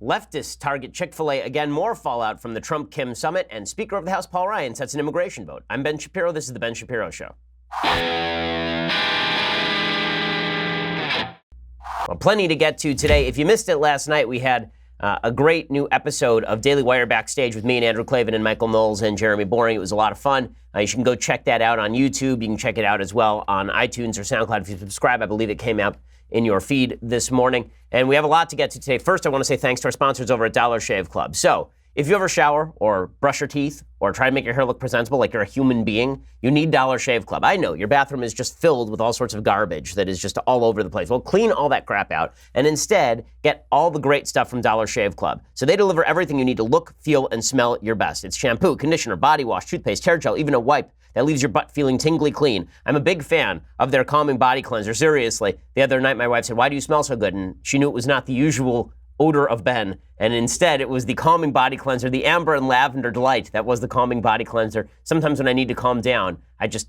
Leftists target Chick-Fil-A again, more fallout from the Trump-Kim summit, and Speaker of the House Paul Ryan sets an immigration vote. I'm Ben Shapiro. This is The Ben Shapiro Show. Well, plenty to get to today. If you missed it last night, we had a great new episode of Daily Wire Backstage with me and Andrew Klavan and Michael Knowles and Jeremy Boring. It was a lot of fun. You can go check that out on YouTube. You can check it out as well on iTunes or SoundCloud if you subscribe. I believe it came out in your feed this morning. And we have a lot to get to today. First, I want to say thanks to our sponsors over at Dollar Shave Club. So if you ever shower or brush your teeth or try to make your hair look presentable like you're a human being, you need Dollar Shave Club. I know your bathroom is just filled with all sorts of garbage that is just all over the place. Well, clean all that crap out and instead get all the great stuff from Dollar Shave Club. So they deliver everything you need to look, feel, and smell your best. It's shampoo, conditioner, body wash, toothpaste, hair gel, even a wipe that leaves your butt feeling tingly clean. I'm a big fan of their calming body cleanser. Seriously, the other night my wife said, "Why do you smell so good?" And she knew it was not the usual odor of Ben, and instead it was the calming body cleanser, the Amber and Lavender Delight. That was the calming body cleanser. Sometimes when I need to calm down, I just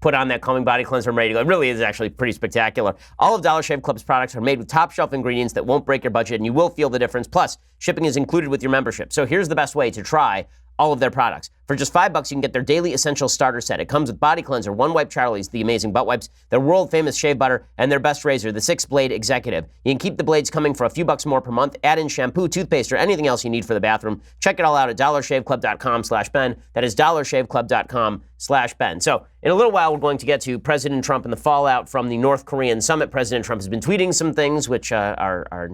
put on that calming body cleanser. I'm ready to go. It really is actually pretty spectacular. All of Dollar Shave Club's products are made with top shelf ingredients that won't break your budget, and you will feel the difference. Plus, shipping is included with your membership. So here's the best way to try all of their products. For just $5, you can get their daily essential starter set. It comes with body cleanser, One Wipe Charlie's, the amazing butt wipes, their world-famous shave butter, and their best razor, the 6-blade Executive. You can keep the blades coming for a few bucks more per month. Add in shampoo, toothpaste, or anything else you need for the bathroom. Check it all out at dollarshaveclub.com/Ben. That is dollarshaveclub.com/Ben. So in a little while, we're going to get to President Trump and the fallout from the North Korean summit. President Trump has been tweeting some things which are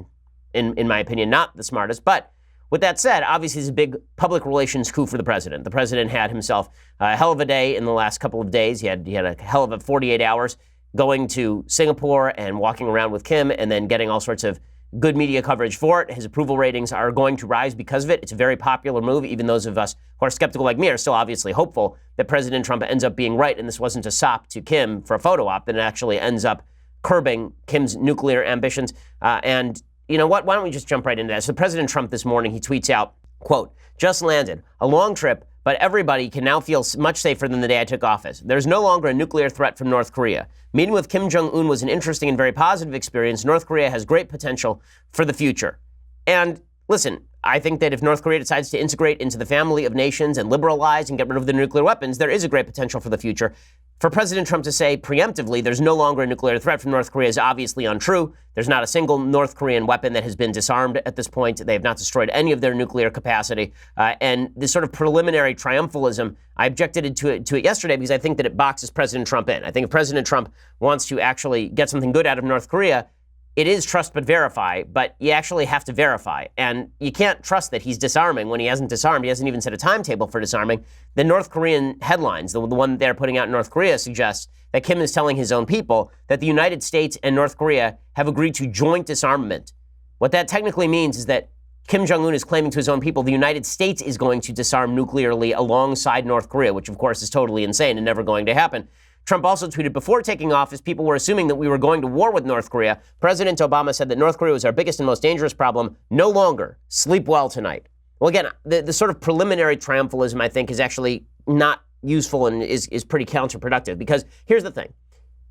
in my opinion, not the smartest, but with that said, obviously it's a big public relations coup for the president. The president had himself a hell of a day in the last couple of days. He had a hell of a 48 hours going to Singapore and walking around with Kim and then getting all sorts of good media coverage for it. His approval ratings are going to rise because of it. It's a very popular move. Even those of us who are skeptical like me are still obviously hopeful that President Trump ends up being right and this wasn't a sop to Kim for a photo op, that it actually ends up curbing Kim's nuclear ambitions. And you know what? Why don't we just jump right into that? So President Trump this morning, he tweets out, quote, "Just landed. A long trip, but everybody can now feel much safer than the day I took office. There's no longer a nuclear threat from North Korea. Meeting with Kim Jong-un was an interesting and very positive experience. North Korea has great potential for the future." And listen, I think that if North Korea decides to integrate into the family of nations and liberalize and get rid of the nuclear weapons, there is a great potential for the future. For President Trump to say preemptively there's no longer a nuclear threat from North Korea is obviously untrue. There's not a single North Korean weapon that has been disarmed at this point. They have not destroyed any of their nuclear capacity. And this sort of preliminary triumphalism, I objected to it yesterday because I think that it boxes President Trump in. I think if President Trump wants to actually get something good out of North Korea, it is trust but verify, but you actually have to verify. And you can't trust that he's disarming when he hasn't disarmed. He hasn't even set a timetable for disarming. The North Korean headlines, the one they're putting out in North Korea, suggests that Kim is telling his own people that the United States and North Korea have agreed to joint disarmament. What that technically means is that Kim Jong-un is claiming to his own people the United States is going to disarm nuclearly alongside North Korea, which of course is totally insane and never going to happen. Trump also tweeted, "Before taking office, people were assuming that we were going to war with North Korea. President Obama said that North Korea was our biggest and most dangerous problem. No longer. Sleep well tonight." Well, again, the sort of preliminary triumphalism, I think, is actually not useful and is pretty counterproductive. Because here's the thing.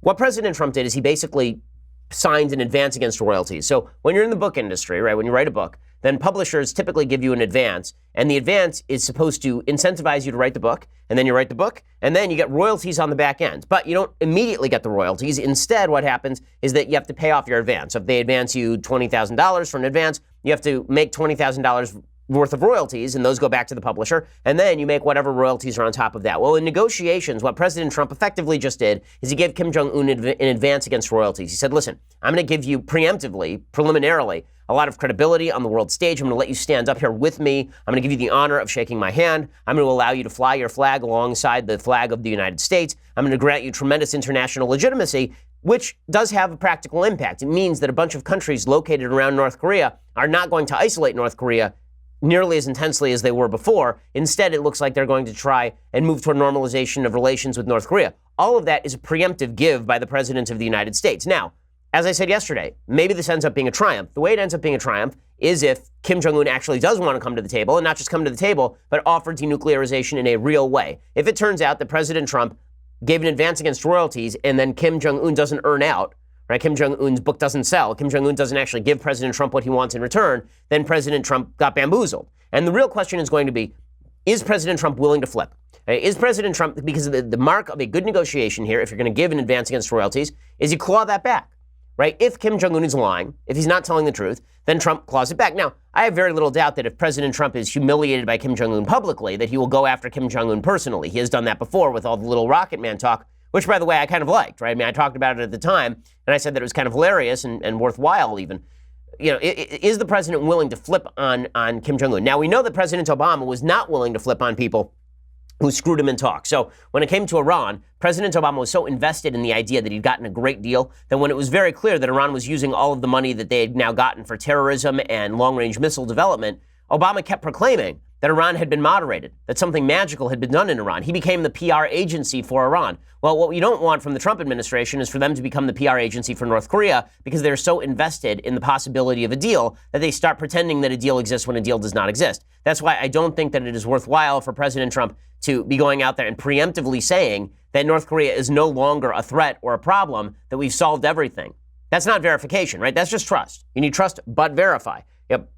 What President Trump did is he basically signed an advance against royalties. So when you're in the book industry, right, when you write a book, then publishers typically give you an advance, and the advance is supposed to incentivize you to write the book, and then you write the book, and then you get royalties on the back end. But you don't immediately get the royalties. Instead, what happens is that you have to pay off your advance. So if they advance you $20,000 for an advance, you have to make $20,000 worth of royalties, and those go back to the publisher, and then you make whatever royalties are on top of that. Well, in negotiations, what President Trump effectively just did is he gave Kim Jong-un an advance against royalties. He said, "Listen, I'm going to give you preemptively, preliminarily, a lot of credibility on the world stage. I'm going to let you stand up here with me. I'm going to give you the honor of shaking my hand. I'm going to allow you to fly your flag alongside the flag of the United States. I'm going to grant you tremendous international legitimacy," which does have a practical impact. It means that a bunch of countries located around North Korea are not going to isolate North Korea nearly as intensely as they were before. Instead, it looks like they're going to try and move toward normalization of relations with North Korea. All of that is a preemptive give by the President of the United States. Now, as I said yesterday, maybe this ends up being a triumph. The way it ends up being a triumph is if Kim Jong-un actually does want to come to the table, and not just come to the table, but offer denuclearization in a real way. If it turns out that President Trump gave an advance against royalties and then Kim Jong-un doesn't earn out, right? Kim Jong-un's book doesn't sell. Kim Jong-un doesn't actually give President Trump what he wants in return. Then President Trump got bamboozled. And the real question is going to be, is President Trump willing to flip? Is President Trump, because of the mark of a good negotiation here, if you're going to give an advance against royalties, is you claw that back, right? If Kim Jong-un is lying, if he's not telling the truth, then Trump claws it back. Now, I have very little doubt that if President Trump is humiliated by Kim Jong-un publicly, that he will go after Kim Jong-un personally. He has done that before with all the little Rocket Man talk, which, by the way, I kind of liked, right? I mean, I talked about it at the time, and I said that it was kind of hilarious and worthwhile even. You know, is the president willing to flip on Kim Jong-un? Now, we know that President Obama was not willing to flip on people who screwed him in talk. So when it came to Iran, President Obama was so invested in the idea that he'd gotten a great deal that when it was very clear that Iran was using all of the money that they had now gotten for terrorism and long-range missile development, Obama kept proclaiming that Iran had been moderated, that something magical had been done in Iran. He became the PR agency for Iran. Well, what we don't want from the Trump administration is for them to become the PR agency for North Korea because they're so invested in the possibility of a deal that they start pretending that a deal exists when a deal does not exist. That's why I don't think that it is worthwhile for President Trump to be going out there and preemptively saying that North Korea is no longer a threat or a problem, that we've solved everything. That's not verification, right? That's just trust. You need trust, but verify.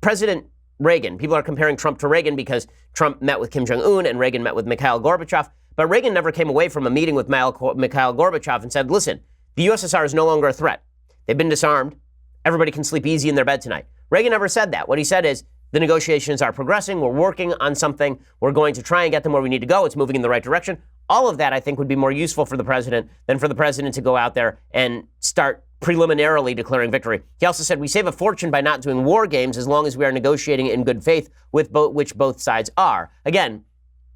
President Reagan, people are comparing Trump to Reagan because Trump met with Kim Jong-un and Reagan met with Mikhail Gorbachev. But Reagan never came away from a meeting with Mikhail Gorbachev and said, listen, the USSR is no longer a threat. They've been disarmed. Everybody can sleep easy in their bed tonight. Reagan never said that. What he said is, the negotiations are progressing. We're working on something. We're going to try and get them where we need to go. It's moving in the right direction. All of that, I think, would be more useful for the president than for the president to go out there and start preliminarily declaring victory. He also said, we save a fortune by not doing war games as long as we are negotiating in good faith, with which both sides are. Again,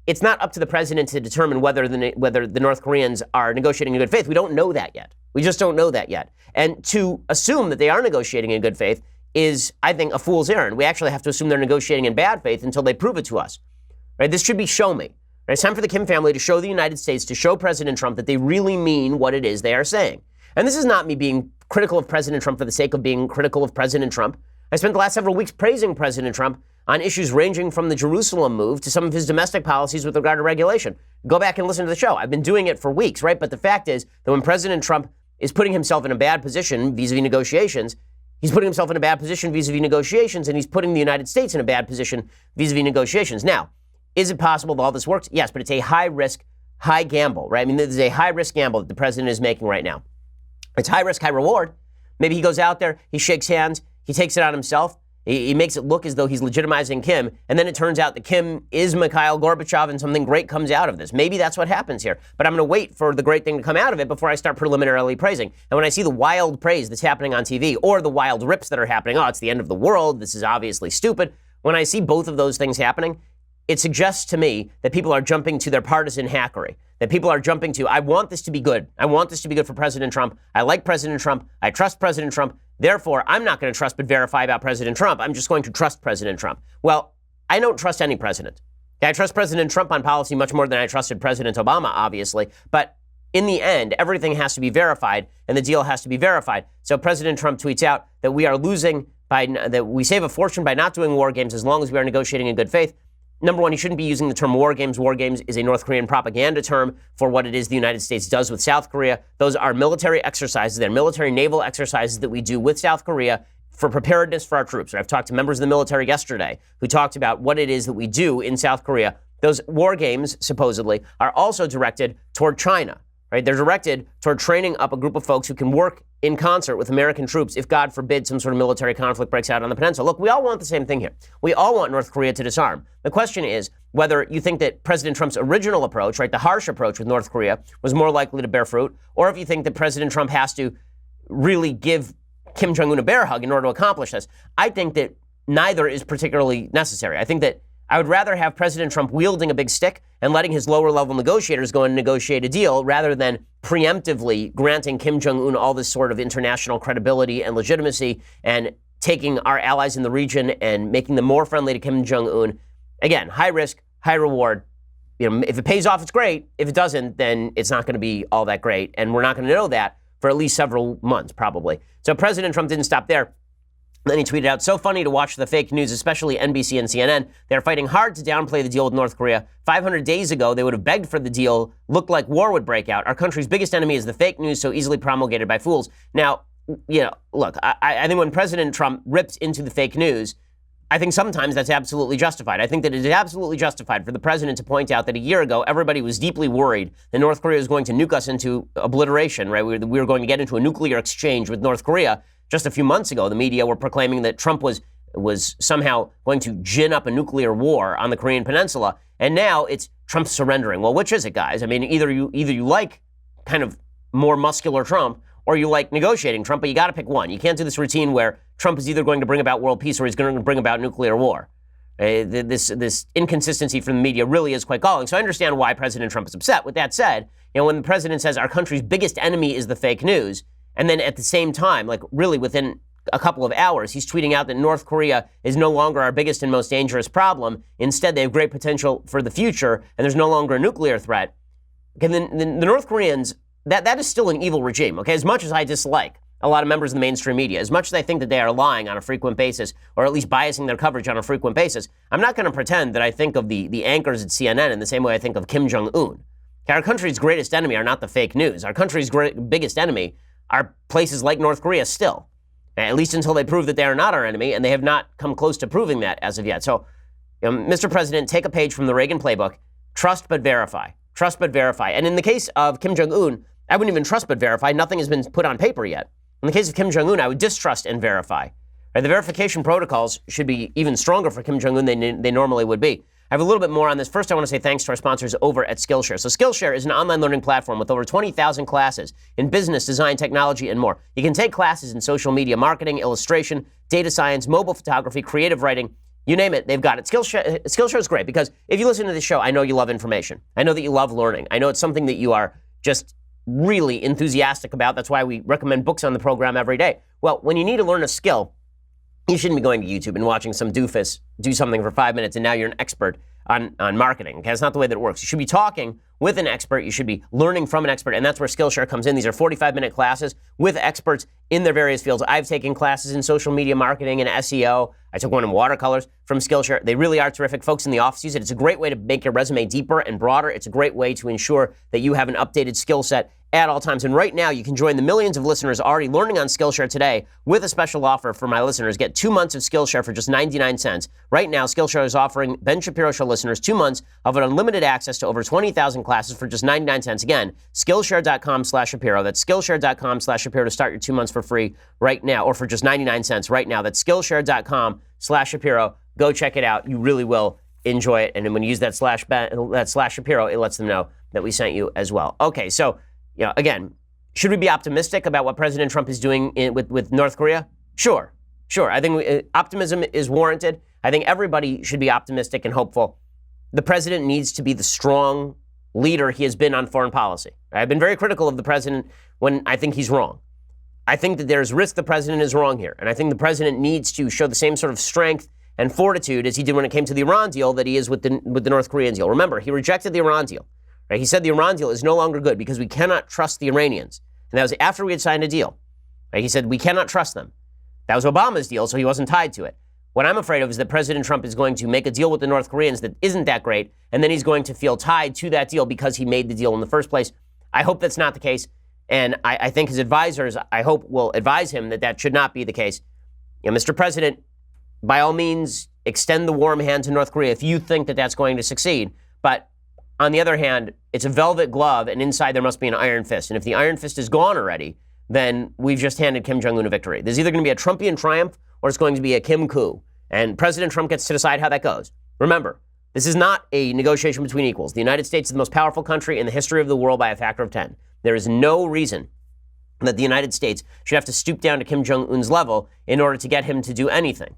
it's not up to the president to determine whether the North Koreans are negotiating in good faith. We don't know that yet. We just don't know that yet. And to assume that they are negotiating in good faith is, I think, a fool's errand. We actually have to assume they're negotiating in bad faith until they prove it to us. Right? This should be show me. Right? It's time for the Kim family to show the United States, to show President Trump that they really mean what it is they are saying. And this is not me being critical of President Trump for the sake of being critical of President Trump. I spent the last several weeks praising President Trump on issues ranging from the Jerusalem move to some of his domestic policies with regard to regulation. Go back and listen to the show. I've been doing it for weeks, right? But the fact is that when President Trump is putting himself in a bad position vis-a-vis negotiations, he's putting himself in a bad position vis-a-vis negotiations, and he's putting the United States in a bad position vis-a-vis negotiations. Now, is it possible that all this works? Yes, but it's a high risk, high gamble, right? I mean, there's a high risk gamble that the president is making right now. It's high risk, high reward. Maybe he goes out there, he shakes hands, he takes it on himself, he makes it look as though he's legitimizing Kim, and then it turns out that Kim is Mikhail Gorbachev and something great comes out of this. Maybe that's what happens here. But I'm going to wait for the great thing to come out of it before I start preliminarily praising. And when I see the wild praise that's happening on TV or the wild rips that are happening, oh, it's the end of the world, this is obviously stupid. When I see both of those things happening, it suggests to me that people are jumping to their partisan hackery, that people are jumping to, I want this to be good. I want this to be good for President Trump. I like President Trump. I trust President Trump. Therefore, I'm not going to trust but verify about President Trump. I'm just going to trust President Trump. Well, I don't trust any president. I trust President Trump on policy much more than I trusted President Obama, obviously. But in the end, everything has to be verified, and the deal has to be verified. So President Trump tweets out that we are losing that we save a fortune by not doing war games as long as we are negotiating in good faith. Number one, he shouldn't be using the term war games. War games is a North Korean propaganda term for what it is the United States does with South Korea. Those are military exercises. They're military naval exercises that we do with South Korea for preparedness for our troops. I've talked to members of the military yesterday who talked about what it is that we do in South Korea. Those war games, supposedly, are also directed toward China. Right? They're directed toward training up a group of folks who can work in concert with American troops if, God forbid, some sort of military conflict breaks out on the peninsula. Look, we all want the same thing here. We all want North Korea to disarm. The question is whether you think that President Trump's original approach, right, the harsh approach with North Korea, was more likely to bear fruit, or if you think that President Trump has to really give Kim Jong-un a bear hug in order to accomplish this. I think that neither is particularly necessary. I think that I would rather have President Trump wielding a big stick and letting his lower-level negotiators go and negotiate a deal rather than preemptively granting Kim Jong-un all this sort of international credibility and legitimacy and taking our allies in the region and making them more friendly to Kim Jong-un. Again, high risk, high reward. You know, if it pays off, it's great. If it doesn't, then it's not going to be all that great. And we're not going to know that for at least several months, probably. So President Trump didn't stop there. Then he tweeted out, so funny to watch the fake news, especially NBC and CNN. They're fighting hard to downplay the deal with North Korea. 500 days ago, they would have begged for the deal. Looked like war would break out. Our country's biggest enemy is the fake news so easily promulgated by fools. Now, look, I think when President Trump rips into the fake news, I think sometimes that's absolutely justified. I think that it is absolutely justified for the president to point out that a year ago, everybody was deeply worried that North Korea was going to nuke us into obliteration, right? We were going to get into a nuclear exchange with North Korea. Just a few months ago, the media were proclaiming that Trump was somehow going to gin up a nuclear war on the Korean Peninsula. And now it's Trump surrendering. Well, which is it, guys? I mean, either you like kind of more muscular Trump or you like negotiating Trump, but you got to pick one. You can't do this routine where Trump is either going to bring about world peace or he's going to bring about nuclear war. This inconsistency from the media really is quite galling. So I understand why President Trump is upset. With that said, when the president says our country's biggest enemy is the fake news, and then at the same time, like really within a couple of hours, he's tweeting out that North Korea is no longer our biggest and most dangerous problem. Instead, they have great potential for the future, and there's no longer a nuclear threat. Okay, then the North Koreans, that is still an evil regime, okay? As much as I dislike a lot of members of the mainstream media, as much as I think that they are lying on a frequent basis, or at least biasing their coverage on a frequent basis, I'm not going to pretend that I think of the anchors at CNN in the same way I think of Kim Jong-un. Okay, our country's greatest enemy are not the fake news. Our country's biggest enemy are places like North Korea still, at least until they prove that they are not our enemy, and they have not come close to proving that as of yet. So, Mr. President, take a page from the Reagan playbook, trust but verify. Trust but verify. And in the case of Kim Jong-un, I wouldn't even trust but verify. Nothing has been put on paper yet. In the case of Kim Jong-un, I would distrust and verify. Right? The verification protocols should be even stronger for Kim Jong-un than they normally would be. I have a little bit more on this. First, I want to say thanks to our sponsors over at Skillshare. So Skillshare is an online learning platform with over 20,000 classes in business, design, technology, and more. You can take classes in social media marketing, illustration, data science, mobile photography, creative writing, you name it, they've got it. Skillshare is great because if you listen to this show, I know you love information. I know that you love learning. I know it's something that you are just really enthusiastic about. That's why we recommend books on the program every day. Well, when you need to learn a skill, you shouldn't be going to YouTube and watching some doofus do something for 5 minutes and now you're an expert on marketing. Okay, that's not the way that it works. You should be talking with an expert. You should be learning from an expert, and that's where Skillshare comes in. These are 45-minute classes with experts in their various fields. I've taken classes in social media marketing and SEO. I took one in watercolors from Skillshare. They really are terrific. Folks in the office use it. It's a great way to make your resume deeper and broader. It's a great way to ensure that you have an updated skill set at all times. And right now, you can join the millions of listeners already learning on Skillshare today with a special offer for my listeners. Get 2 months of Skillshare for just 99 cents. Right now, Skillshare is offering Ben Shapiro Show listeners 2 months of an unlimited access to over 20,000 classes for just 99 cents. Again, Skillshare.com/Shapiro. That's Skillshare.com/Shapiro to start your 2 months for free right now, or for just 99 cents right now. That's Skillshare.com/Shapiro. Go check it out. You really will enjoy it. And when you use that /Shapiro, it lets them know that we sent you as well. Okay, so again, should we be optimistic about what President Trump is doing with North Korea? Sure. I think optimism is warranted. I think everybody should be optimistic and hopeful. The president needs to be the strong leader he has been on foreign policy. I've been very critical of the president when I think he's wrong. I think that there's risk the president is wrong here. And I think the president needs to show the same sort of strength and fortitude as he did when it came to the Iran deal that he is with the North Korean deal. Remember, he rejected the Iran deal. Right? He said the Iran deal is no longer good because we cannot trust the Iranians. And that was after we had signed a deal. Right? He said we cannot trust them. That was Obama's deal, so he wasn't tied to it. What I'm afraid of is that President Trump is going to make a deal with the North Koreans that isn't that great, and then he's going to feel tied to that deal because he made the deal in the first place. I hope that's not the case, and I think his advisors, I hope, will advise him that that should not be the case. Mr. President, by all means, extend the warm hand to North Korea if you think that that's going to succeed. But on the other hand, it's a velvet glove, and inside there must be an iron fist. And if the iron fist is gone already, then we've just handed Kim Jong-un a victory. There's either going to be a Trumpian triumph or it's going to be a Kim coup. And President Trump gets to decide how that goes. Remember, this is not a negotiation between equals. The United States is the most powerful country in the history of the world by a factor of 10. There is no reason that the United States should have to stoop down to Kim Jong-un's level in order to get him to do anything.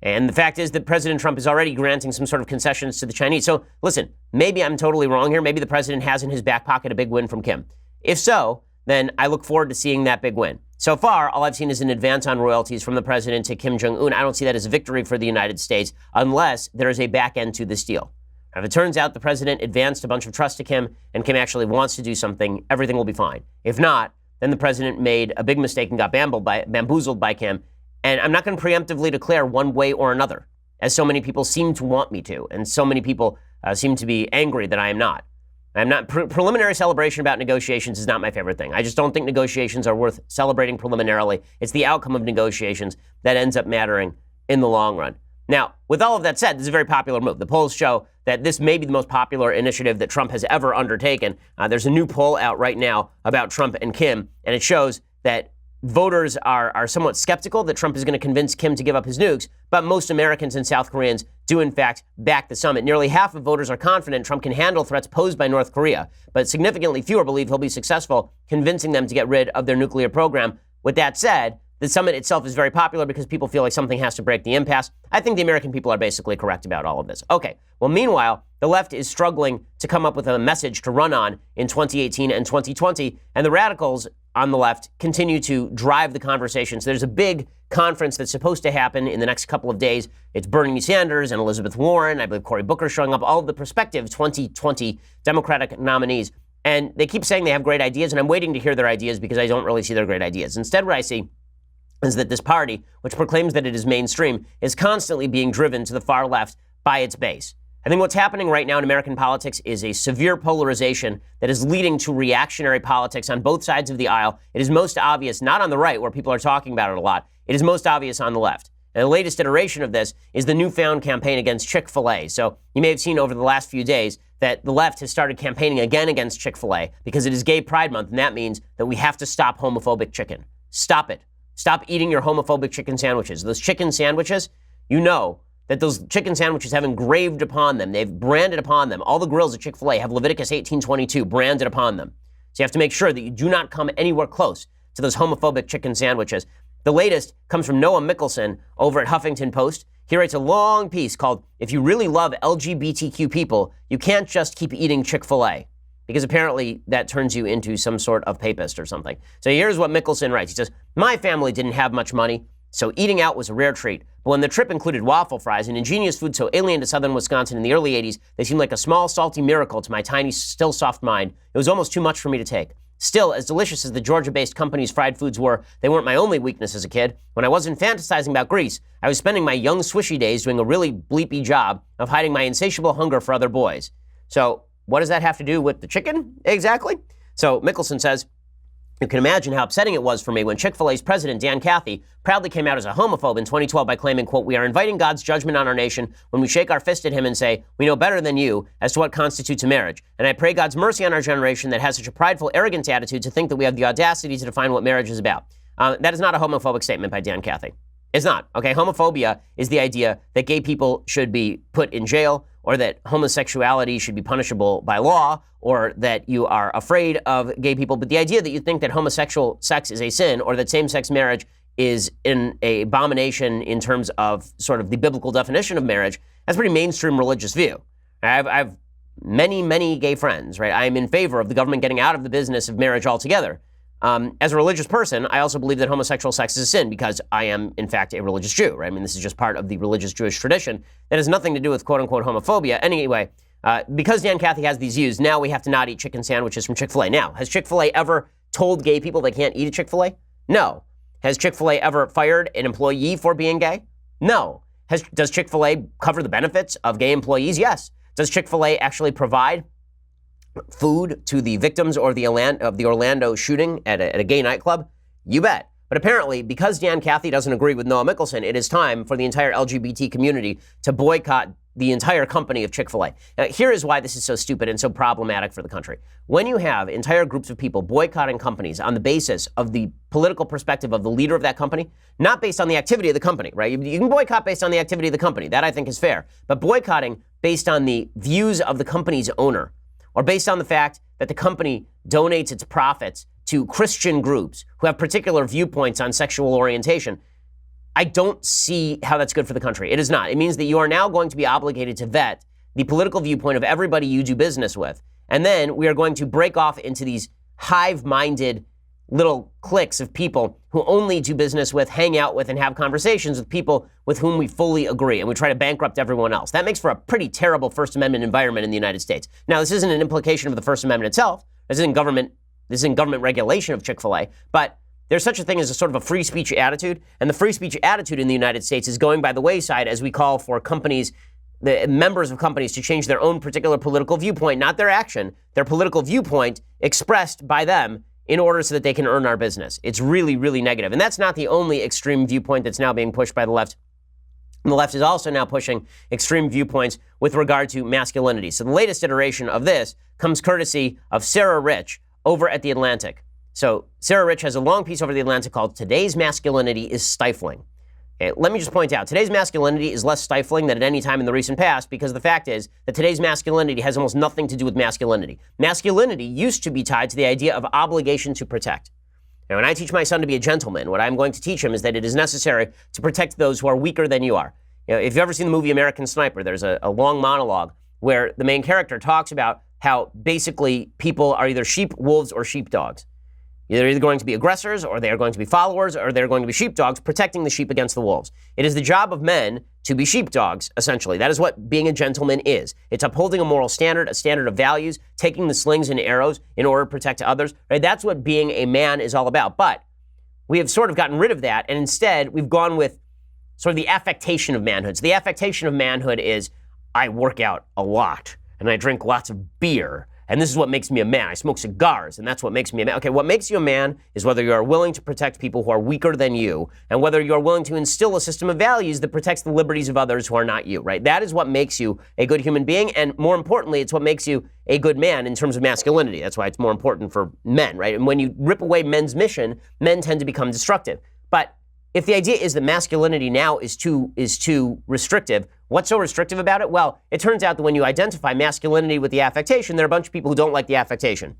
And the fact is that President Trump is already granting some sort of concessions to the Chinese. So listen, maybe I'm totally wrong here. Maybe the president has in his back pocket a big win from Kim. If so, then I look forward to seeing that big win. So far, all I've seen is an advance on royalties from the president to Kim Jong-un. I don't see that as a victory for the United States unless there is a back end to this deal. If it turns out the president advanced a bunch of trust to Kim and Kim actually wants to do something, everything will be fine. If not, then the president made a big mistake and got bamboozled by Kim. And I'm not going to preemptively declare one way or another, as so many people seem to want me to, and so many people seem to be angry that I am not. I'm not preliminary celebration about negotiations is not my favorite thing. I just don't think negotiations are worth celebrating preliminarily. It's the outcome of negotiations that ends up mattering in the long run. Now, with all of that said, this is a very popular move. The polls show that this may be the most popular initiative that Trump has ever undertaken. There's a new poll out right now about Trump and Kim, and it shows that voters are somewhat skeptical that Trump is going to convince Kim to give up his nukes, but most Americans and South Koreans do, in fact, back the summit. Nearly half of voters are confident Trump can handle threats posed by North Korea, but significantly fewer believe he'll be successful convincing them to get rid of their nuclear program. With that said, the summit itself is very popular because people feel like something has to break the impasse. I think the American people are basically correct about all of this. Okay, well, meanwhile, the left is struggling to come up with a message to run on in 2018 and 2020, and the radicals on the left continue to drive the conversation. So there's a big conference that's supposed to happen in the next couple of days. It's Bernie Sanders and Elizabeth Warren. I believe Cory Booker showing up, all of the prospective 2020 Democratic nominees. And they keep saying they have great ideas, and I'm waiting to hear their ideas because I don't really see their great ideas. Instead, what I see is that this party, which proclaims that it is mainstream, is constantly being driven to the far left by its base. I think what's happening right now in American politics is a severe polarization that is leading to reactionary politics on both sides of the aisle. It is most obvious not on the right, where people are talking about it a lot. It is most obvious on the left. And the latest iteration of this is the newfound campaign against Chick-Fil-A. So you may have seen over the last few days that the left has started campaigning again against Chick-fil-A because it is Gay Pride Month, and that means that we have to stop homophobic chicken. Stop it. Stop eating your homophobic chicken sandwiches. Those chicken sandwiches, you know that those chicken sandwiches have engraved upon them. They've branded upon them. All the grills at Chick-fil-A have Leviticus 18:22 branded upon them. So you have to make sure that you do not come anywhere close to those homophobic chicken sandwiches. The latest comes from Noah Mickelson over at Huffington Post. He writes a long piece called, "If you really love LGBTQ people, you can't just keep eating Chick-fil-A." Because apparently that turns you into some sort of papist or something. So here's what Mickelson writes. He says, "My family didn't have much money, so eating out was a rare treat. But when the trip included waffle fries, an ingenious food so alien to southern Wisconsin in the early 80s, they seemed like a small, salty miracle to my tiny, still soft mind. It was almost too much for me to take. Still, as delicious as the Georgia-based company's fried foods were, they weren't my only weakness as a kid. When I wasn't fantasizing about Greece, I was spending my young swishy days doing a really bleepy job of hiding my insatiable hunger for other boys." So what does that have to do with the chicken exactly? So Mickelson says, "You can imagine how upsetting it was for me when Chick-fil-A's president, Dan Cathy, proudly came out as a homophobe in 2012 by claiming, quote, 'We are inviting God's judgment on our nation when we shake our fist at him and say, we know better than you as to what constitutes a marriage. And I pray God's mercy on our generation that has such a prideful, arrogant attitude to think that we have the audacity to define what marriage is about.'" That is not a homophobic statement by Dan Cathy. It's not, okay? Homophobia is the idea that gay people should be put in jail, or that homosexuality should be punishable by law, or that you are afraid of gay people. But the idea that you think that homosexual sex is a sin, or that same-sex marriage is an abomination in terms of sort of the biblical definition of marriage, that's a pretty mainstream religious view. I've many gay friends, right? I am in favor of the government getting out of the business of marriage altogether. As a religious person, I also believe that homosexual sex is a sin because I am, in fact, a religious Jew, right? I mean, this is just part of the religious Jewish tradition. That has nothing to do with quote-unquote homophobia. Anyway, because Dan Cathy has these views, now we have to not eat chicken sandwiches from Chick-fil-A. Now, has Chick-fil-A ever told gay people they can't eat at Chick-fil-A? No. Has Chick-fil-A ever fired an employee for being gay? No. Does Chick-fil-A cover the benefits of gay employees? Yes. Does Chick-fil-A actually provide food to the victims of the Orlando shooting at a gay nightclub? You bet. But apparently, because Dan Cathy doesn't agree with Noah Mickelson, it is time for the entire LGBT community to boycott the entire company of Chick-fil-A. Now, here is why this is so stupid and so problematic for the country. When you have entire groups of people boycotting companies on the basis of the political perspective of the leader of that company, not based on the activity of the company, right? You can boycott based on the activity of the company. That I think is fair. But boycotting based on the views of the company's owner, or based on the fact that the company donates its profits to Christian groups who have particular viewpoints on sexual orientation, I don't see how that's good for the country. It is not. It means that you are now going to be obligated to vet the political viewpoint of everybody you do business with. And then we are going to break off into these hive-minded little cliques of people who only do business with, hang out with, and have conversations with people with whom we fully agree, and we try to bankrupt everyone else. That makes for a pretty terrible First Amendment environment in the United States. Now, this isn't an implication of the First Amendment itself. This isn't government regulation of Chick-fil-A, but there's such a thing as a sort of a free speech attitude, and the free speech attitude in the United States is going by the wayside as we call for companies the members of companies to change their own particular political viewpoint, not their action, their political viewpoint expressed by them in order so that they can earn our business. It's really, really negative. And that's not the only extreme viewpoint that's now being pushed by the left. And the left is also now pushing extreme viewpoints with regard to masculinity. So the latest iteration of this comes courtesy of Sarah Rich over at The Atlantic. So Sarah Rich has a long piece over The Atlantic called "Today's Masculinity is Stifling." Okay, let me just point out, today's masculinity is less stifling than at any time in the recent past, because the fact is that today's masculinity has almost nothing to do with masculinity. Masculinity used to be tied to the idea of obligation to protect. Now, when I teach my son to be a gentleman, what I'm going to teach him is that it is necessary to protect those who are weaker than you are. You know, if you've ever seen the movie American Sniper, there's a long monologue where the main character talks about how basically people are either sheep, wolves, or sheepdogs. They're either going to be aggressors, or they are going to be followers, or they're going to be sheepdogs protecting the sheep against the wolves. It is the job of men to be sheepdogs, essentially. That is what being a gentleman is. It's upholding a moral standard, a standard of values, taking the slings and arrows in order to protect others. Right? That's what being a man is all about. But we have sort of gotten rid of that, and instead we've gone with sort of the affectation of manhood. So the affectation of manhood is, I work out a lot, and I drink lots of beer, and this is what makes me a man. I smoke cigars, and that's what makes me a man. Okay, what makes you a man is whether you are willing to protect people who are weaker than you, and whether you are willing to instill a system of values that protects the liberties of others who are not you, right? That is what makes you a good human being, and more importantly, it's what makes you a good man in terms of masculinity. That's why it's more important for men, right? And when you rip away men's mission, men tend to become destructive. But if the idea is that masculinity now is too restrictive, what's so restrictive about it? Well, it turns out that when you identify masculinity with the affectation, there are a bunch of people who don't like the affectation.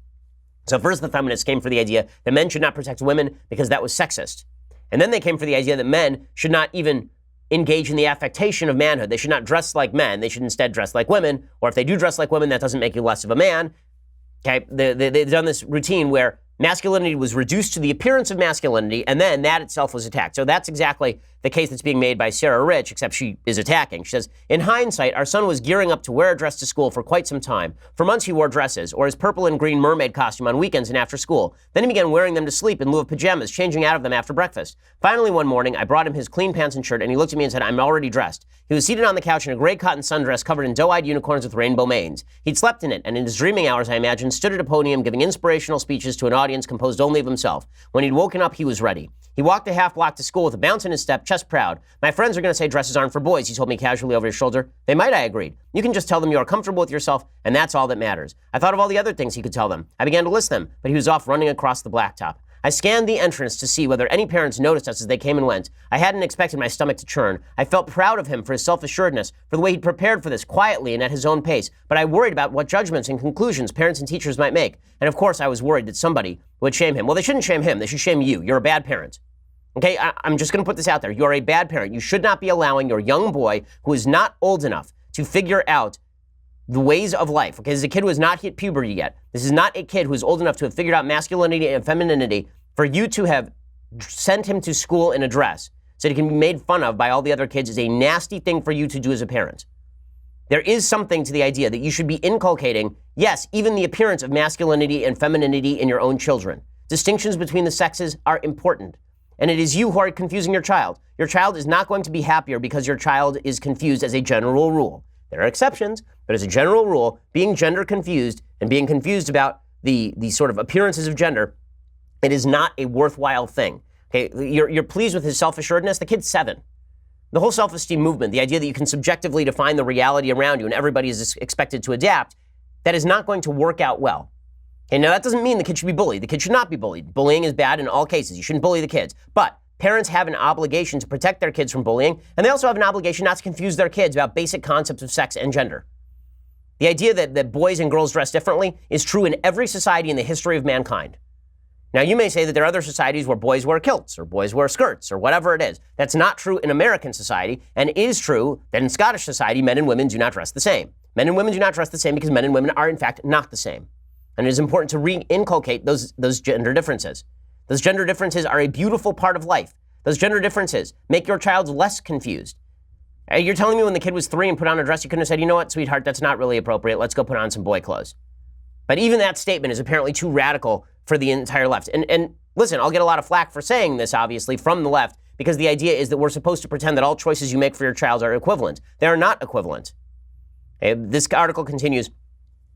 So first the feminists came for the idea that men should not protect women because that was sexist. And then they came for the idea that men should not even engage in the affectation of manhood. They should not dress like men. They should instead dress like women. Or if they do dress like women, that doesn't make you less of a man. Okay, they've done this routine where masculinity was reduced to the appearance of masculinity, and then that itself was attacked. So that's exactly the case that's being made by Sarah Rich, except she is attacking. She says, in hindsight, our son was gearing up to wear a dress to school for quite some time. For months he wore dresses, or his purple and green mermaid costume on weekends and after school. Then he began wearing them to sleep in lieu of pajamas, changing out of them after breakfast. Finally, one morning, I brought him his clean pants and shirt, and he looked at me and said, I'm already dressed. He was seated on the couch in a gray cotton sundress covered in doe-eyed unicorns with rainbow manes. He'd slept in it, and in his dreaming hours, I imagine, stood at a podium giving inspirational speeches to an audience composed only of himself. When he'd woken up, he was ready. He walked a half block to school with a bounce in his step, chest proud. My friends are going to say dresses aren't for boys, he told me casually over his shoulder. They might, I agreed. You can just tell them you are comfortable with yourself, and that's all that matters. I thought of all the other things he could tell them. I began to list them, but he was off running across the blacktop. I scanned the entrance to see whether any parents noticed us as they came and went. I hadn't expected my stomach to churn. I felt proud of him for his self-assuredness, for the way he'd prepared for this quietly and at his own pace, but I worried about what judgments and conclusions parents and teachers might make. And of course, I was worried that somebody would shame him. Well, they shouldn't shame him. They should shame you. You're a bad parent. Okay, I'm just going to put this out there. You're a bad parent. You should not be allowing your young boy who is not old enough to figure out the ways of life. Okay, this is a kid who has not hit puberty yet. This is not a kid who is old enough to have figured out masculinity and femininity. For you to have sent him to school in a dress so that he can be made fun of by all the other kids is a nasty thing for you to do as a parent. There is something to the idea that you should be inculcating, yes, even the appearance of masculinity and femininity in your own children. Distinctions between the sexes are important. And it is you who are confusing your child. Your child is not going to be happier because your child is confused as a general rule. There are exceptions, but as a general rule, being gender confused and being confused about the sort of appearances of gender, it is not a worthwhile thing. Okay, you're pleased with his self-assuredness? The kid's 7. The whole self-esteem movement, the idea that you can subjectively define the reality around you and everybody is expected to adapt, that is not going to work out well. Okay, now that doesn't mean the kid should be bullied. The kid should not be bullied. Bullying is bad in all cases. You shouldn't bully the kids. But parents have an obligation to protect their kids from bullying, and they also have an obligation not to confuse their kids about basic concepts of sex and gender. The idea that boys and girls dress differently is true in every society in the history of mankind. Now, you may say that there are other societies where boys wear kilts or boys wear skirts or whatever it is. That's not true in American society, and it is true that in Scottish society, men and women do not dress the same. Men and women do not dress the same because men and women are, in fact, not the same. And it is important to re-inculcate those gender differences. Those gender differences are a beautiful part of life. Those gender differences make your child less confused. You're telling me when the kid was 3 and put on a dress, you couldn't have said, you know what, sweetheart, that's not really appropriate. Let's go put on some boy clothes. But even that statement is apparently too radical for the entire left. And listen, I'll get a lot of flack for saying this, obviously, from the left, because the idea is that we're supposed to pretend that all choices you make for your child are equivalent. They are not equivalent. This article continues.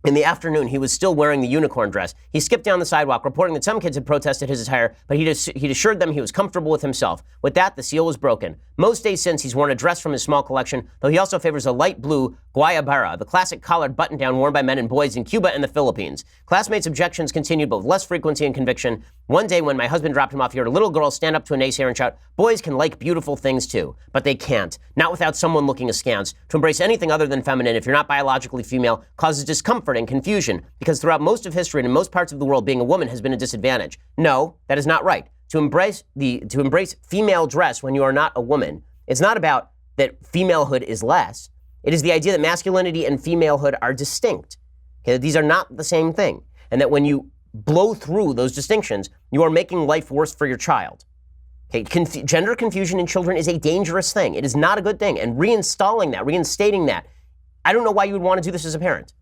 In the afternoon, he was still wearing the unicorn dress. He skipped down the sidewalk, reporting that some kids had protested his attire, but he'd assured them he was comfortable with himself. With that, the seal was broken. Most days since, he's worn a dress from his small collection, though he also favors a light blue guayabera, the classic collared button-down worn by men and boys in Cuba and the Philippines. Classmates' objections continued, but with less frequency and conviction. One day, when my husband dropped him off, he heard a little girl stand up to a naysayer and shout, "Boys can like beautiful things too." But they can't. Not without someone looking askance. To embrace anything other than feminine, if you're not biologically female, causes discomfort and confusion, because throughout most of history and in most parts of the world, being a woman has been a disadvantage. No, that is not right. To embrace female dress when you are not a woman, it's not about that femalehood is less. It is the idea that masculinity and femalehood are distinct. Okay, these are not the same thing. And that when you blow through those distinctions, you are making life worse for your child. Okay, gender confusion in children is a dangerous thing. It is not a good thing. And reinstating that, I don't know why you would want to do this as a parent.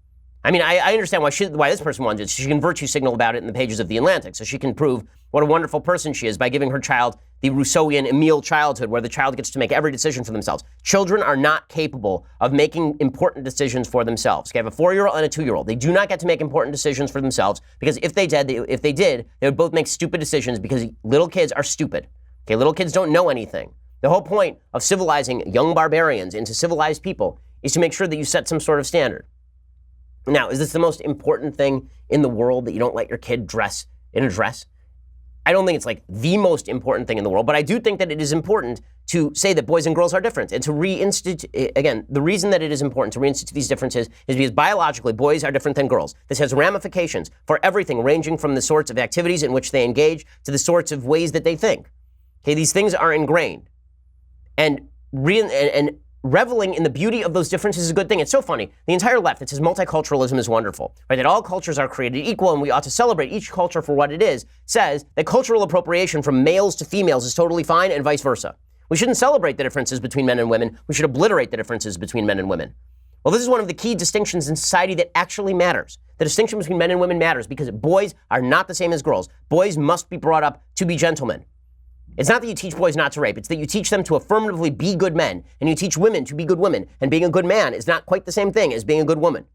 I mean, I understand why this person wanted it. She can virtue signal about it in the pages of The Atlantic, so she can prove what a wonderful person she is by giving her child the Rousseauian Emile childhood, where the child gets to make every decision for themselves. Children are not capable of making important decisions for themselves. Okay, I have a 4-year-old and a 2-year-old. They do not get to make important decisions for themselves, because if they did, they would both make stupid decisions, because little kids are stupid. Okay, little kids don't know anything. The whole point of civilizing young barbarians into civilized people is to make sure that you set some sort of standard. Now, is this the most important thing in the world, that you don't let your kid dress in a dress? I don't think it's like the most important thing in the world, but I do think that it is important to say that boys and girls are different, and to reinstitute, again, the reason that it is important to reinstitute these differences is because biologically boys are different than girls. This has ramifications for everything, ranging from the sorts of activities in which they engage to the sorts of ways that they think. Okay, these things are ingrained. And reveling in the beauty of those differences is a good thing. It's so funny. The entire left that says multiculturalism is wonderful, right? That all cultures are created equal and we ought to celebrate each culture for what it is, says that cultural appropriation from males to females is totally fine, and vice versa. We shouldn't celebrate the differences between men and women. We should obliterate the differences between men and women. Well, this is one of the key distinctions in society that actually matters. The distinction between men and women matters because boys are not the same as girls. Boys must be brought up to be gentlemen. It's not that you teach boys not to rape. It's that you teach them to affirmatively be good men, and you teach women to be good women. And being a good man is not quite the same thing as being a good woman.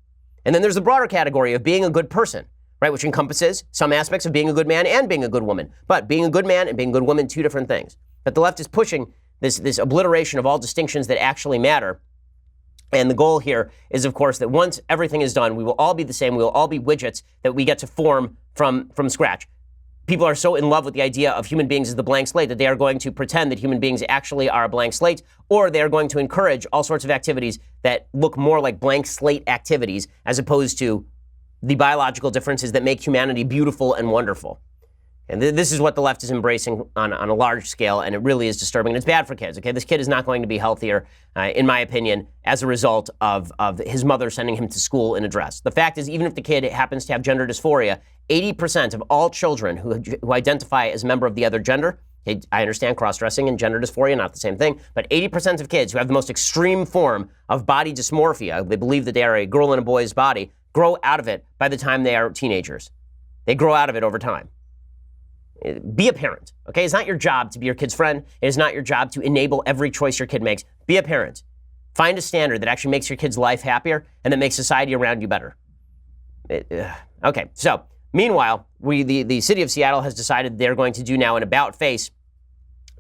And then there's the broader category of being a good person, right, which encompasses some aspects of being a good man and being a good woman. But being a good man and being a good woman, two different things. But the left is pushing this obliteration of all distinctions that actually matter. And the goal here is, of course, that once everything is done, we will all be the same. We will all be widgets that we get to form from scratch. People are so in love with the idea of human beings as the blank slate that they are going to pretend that human beings actually are a blank slate, or they are going to encourage all sorts of activities that look more like blank slate activities as opposed to the biological differences that make humanity beautiful and wonderful. And this is what the left is embracing on a large scale, and it really is disturbing. And it's bad for kids, okay? This kid is not going to be healthier, in my opinion, as a result of his mother sending him to school in a dress. The fact is, even if the kid happens to have gender dysphoria, 80% of all children who identify as a member of the other gender, I understand cross-dressing and gender dysphoria, not the same thing, but 80% of kids who have the most extreme form of body dysmorphia, they believe that they are a girl in a boy's body, grow out of it by the time they are teenagers. They grow out of it over time. Be a parent, okay? It's not your job to be your kid's friend. It is not your job to enable every choice your kid makes. Be a parent. Find a standard that actually makes your kid's life happier and that makes society around you better. Okay, so meanwhile, the city of Seattle has decided they're going to do now an about face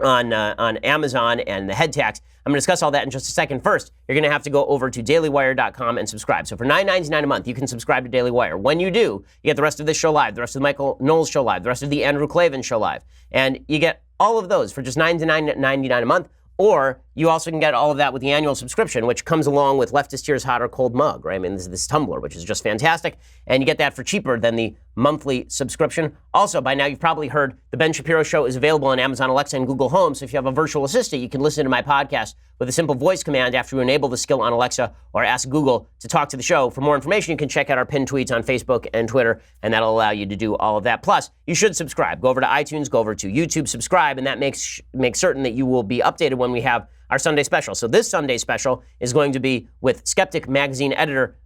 on Amazon and the head tax. I'm going to discuss all that in just a second. First, you're going to have to go over to dailywire.com and subscribe. So for $9.99 a month, you can subscribe to Daily Wire. When you do, you get the rest of this show live, the rest of the Michael Knowles show live, the rest of the Andrew Klavan show live. And you get all of those for just $9.99 a month. Or you also can get all of that with the annual subscription, which comes along with Leftist Tears Hot or Cold mug, right? I mean, this tumbler, which is just fantastic. And you get that for cheaper than the monthly subscription. Also, by now, you've probably heard the Ben Shapiro Show is available on Amazon Alexa and Google Home. So if you have a virtual assistant, you can listen to my podcast with a simple voice command after you enable the skill on Alexa or ask Google to talk to the show. For more information, you can check out our pinned tweets on Facebook and Twitter, and that'll allow you to do all of that. Plus, you should subscribe. Go over to iTunes, go over to YouTube, subscribe, and that makes certain that you will be updated when we have our Sunday special. So this Sunday special is going to be with Skeptic magazine editor.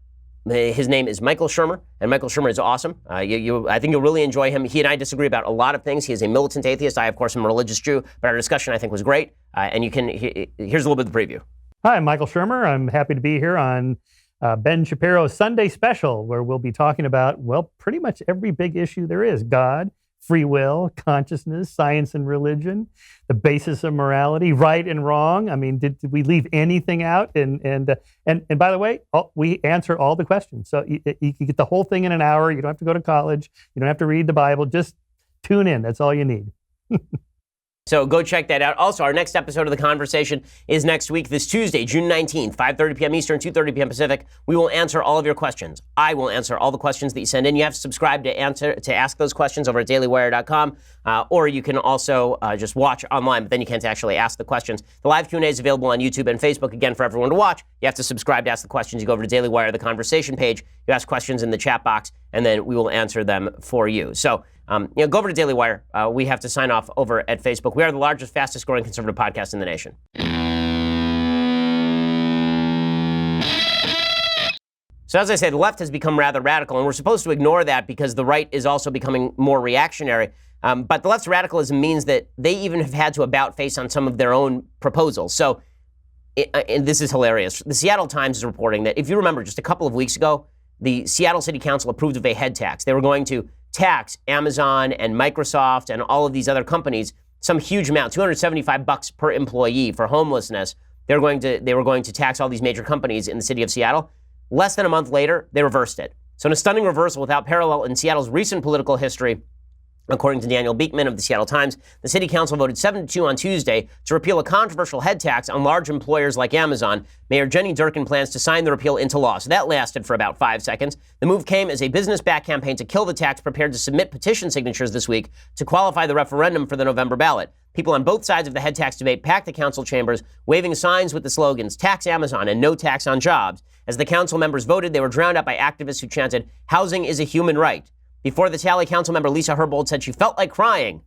His name is Michael Shermer, and Michael Shermer is awesome. I think you'll really enjoy him. He and I disagree about a lot of things. He is a militant atheist. I, of course, am a religious Jew, but our discussion, I think, was great. And here's a little bit of the preview. Hi, I'm Michael Shermer. I'm happy to be here on Ben Shapiro's Sunday Special, where we'll be talking about, well, pretty much every big issue there is: God, free will, consciousness, science and religion, the basis of morality, right and wrong. I mean, did we leave anything out? And by the way, we answer all the questions. So you can get the whole thing in an hour. You don't have to go to college. You don't have to read the Bible. Just tune in. That's all you need. So go check that out. Also, our next episode of The Conversation is next week, this Tuesday, June 19th, 5:30 p.m. Eastern, 2:30 p.m. Pacific. We will answer all of your questions. I will answer all the questions that you send in. You have to subscribe to ask those questions over at dailywire.com, or you can also just watch online, but then you can't actually ask the questions. The live Q&A is available on YouTube and Facebook, again, for everyone to watch. You have to subscribe to ask the questions. You go over to Daily Wire, the Conversation page. You ask questions in the chat box, and then we will answer them for you. So, go over to Daily Wire. We have to sign off over at Facebook. We are the largest, fastest growing conservative podcast in the nation. So as I say, the left has become rather radical, and we're supposed to ignore that because the right is also becoming more reactionary. But the left's radicalism means that they even have had to about face on some of their own proposals. So, and this is hilarious. The Seattle Times is reporting that, if you remember, just a couple of weeks ago, the Seattle City Council approved of a head tax. They were going to tax Amazon and Microsoft and all of these other companies some huge amount, $275 per employee for homelessness. They were going to tax all these major companies in the city of Seattle. Less than a month later, they reversed it. So in a stunning reversal without parallel in Seattle's recent political history, according to Daniel Beekman of the Seattle Times, the city council voted 7-2 on Tuesday to repeal a controversial head tax on large employers like Amazon. Mayor Jenny Durkin plans to sign the repeal into law. So that lasted for about 5 seconds. The move came as a business-backed campaign to kill the tax prepared to submit petition signatures this week to qualify the referendum for the November ballot. People on both sides of the head tax debate packed the council chambers, waving signs with the slogans, "Tax Amazon" and "No tax on jobs." As the council members voted, they were drowned out by activists who chanted, "Housing is a human right." Before the tally, councilmember Lisa Herbold said she felt like crying.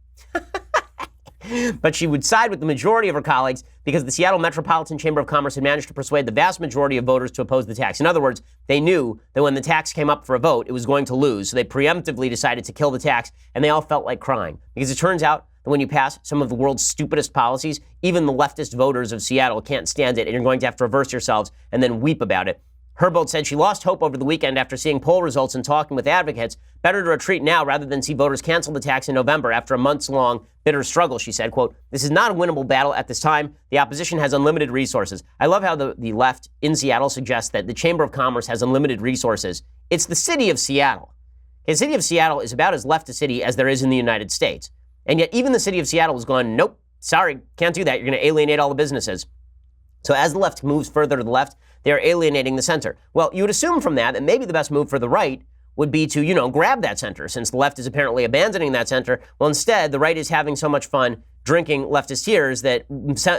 But she would side with the majority of her colleagues because the Seattle Metropolitan Chamber of Commerce had managed to persuade the vast majority of voters to oppose the tax. In other words, they knew that when the tax came up for a vote, it was going to lose. So they preemptively decided to kill the tax, and they all felt like crying. Because it turns out that when you pass some of the world's stupidest policies, even the leftist voters of Seattle can't stand it, and you're going to have to reverse yourselves and then weep about it. Herbold said she lost hope over the weekend after seeing poll results and talking with advocates. Better to retreat now rather than see voters cancel the tax in November after a months-long bitter struggle, she said. Quote, "This is not a winnable battle at this time. The opposition has unlimited resources." I love how the left in Seattle suggests that the Chamber of Commerce has unlimited resources. It's the city of Seattle. The city of Seattle is about as left a city as there is in the United States. And yet even the city of Seattle was going, nope, sorry, can't do that. You're going to alienate all the businesses. So as the left moves further to the left, they are alienating the center. Well, you would assume from that maybe the best move for the right would be to, grab that center, since the left is apparently abandoning that center. Well, instead, the right is having so much fun drinking leftist tears that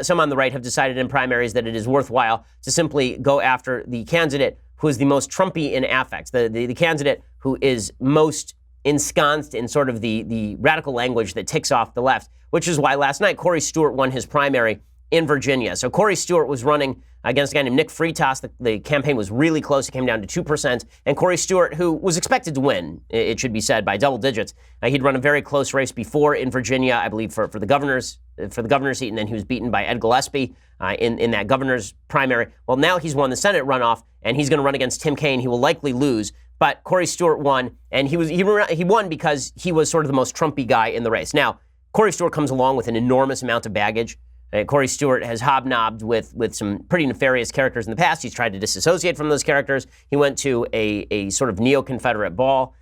some on the right have decided in primaries that it is worthwhile to simply go after the candidate who is the most Trumpy in affect, the candidate who is most ensconced in sort of the radical language that ticks off the left, which is why last night Corey Stewart won his primary in Virginia. So Corey Stewart was running against a guy named Nick Freitas. The campaign was really close. It came down to 2%. And Corey Stewart, who was expected to win, it should be said, by double digits, he'd run a very close race before in Virginia, I believe, for the governor's seat, and then he was beaten by Ed Gillespie in that governor's primary. Well, now he's won the Senate runoff, and he's going to run against Tim Kaine. He will likely lose, but Corey Stewart won, and he won because he was sort of the most Trumpy guy in the race. Now, Corey Stewart comes along with an enormous amount of baggage. Corey Stewart has hobnobbed with some pretty nefarious characters in the past. He's tried to disassociate from those characters. He went to a sort of neo-Confederate ball.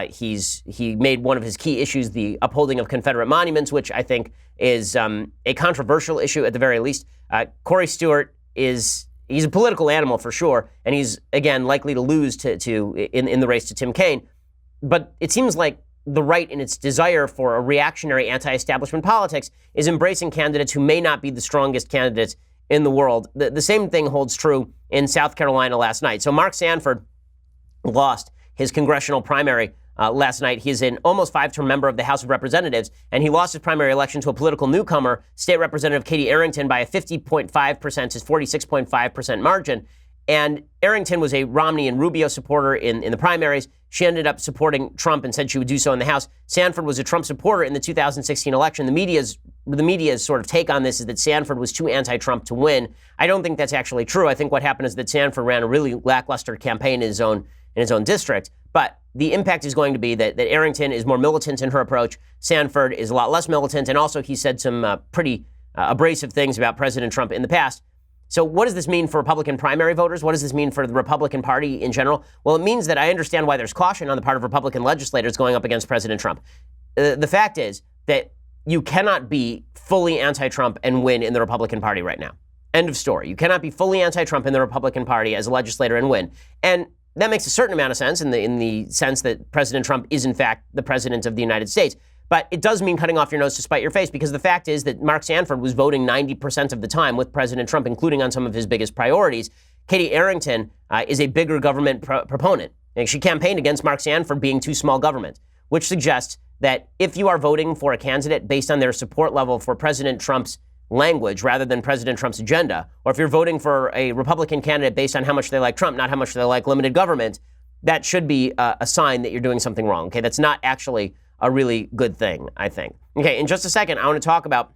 He made one of his key issues the upholding of Confederate monuments, which I think is a controversial issue at the very least. Corey Stewart he's a political animal for sure, and he's, again, likely to lose in the race to Tim Kaine. But it seems like the right, in its desire for a reactionary anti-establishment politics, is embracing candidates who may not be the strongest candidates in the world. The same thing holds true in South Carolina last night. So Mark Sanford lost his congressional primary last night. He's an almost 5-term member of the House of Representatives, and he lost his primary election to a political newcomer, State Representative Katie Arrington, by a 50.5% to 46.5% margin. And Arrington was a Romney and Rubio supporter in the primaries. she ended up supporting Trump and said she would do so in the House. Sanford was a Trump supporter in the 2016 election. The media's sort of take on this is that Sanford was too anti-Trump to win. I don't think that's actually true. I think what happened is that Sanford ran a really lackluster campaign in his own district. But the impact is going to be that Arrington is more militant in her approach. Sanford is a lot less militant. And also he said some pretty abrasive things about President Trump in the past. So what does this mean for Republican primary voters? What does this mean for the Republican Party in general? Well, it means that I understand why there's caution on the part of Republican legislators going up against President Trump. The fact is that you cannot be fully anti-Trump and win in the Republican Party right now. End of story. You cannot be fully anti-Trump in the Republican Party as a legislator and win. And that makes a certain amount of sense in the sense that President Trump is, in fact, the president of the United States. But it does mean cutting off your nose to spite your face, because the fact is that Mark Sanford was voting 90% of the time with President Trump, including on some of his biggest priorities. Katie Arrington is a bigger government proponent. And she campaigned against Mark Sanford being too small government, which suggests that if you are voting for a candidate based on their support level for President Trump's language rather than President Trump's agenda, or if you're voting for a Republican candidate based on how much they like Trump, not how much they like limited government, that should be a sign that you're doing something wrong. Okay, that's not actually a really good thing, I think. Okay, in just a second, I want to talk about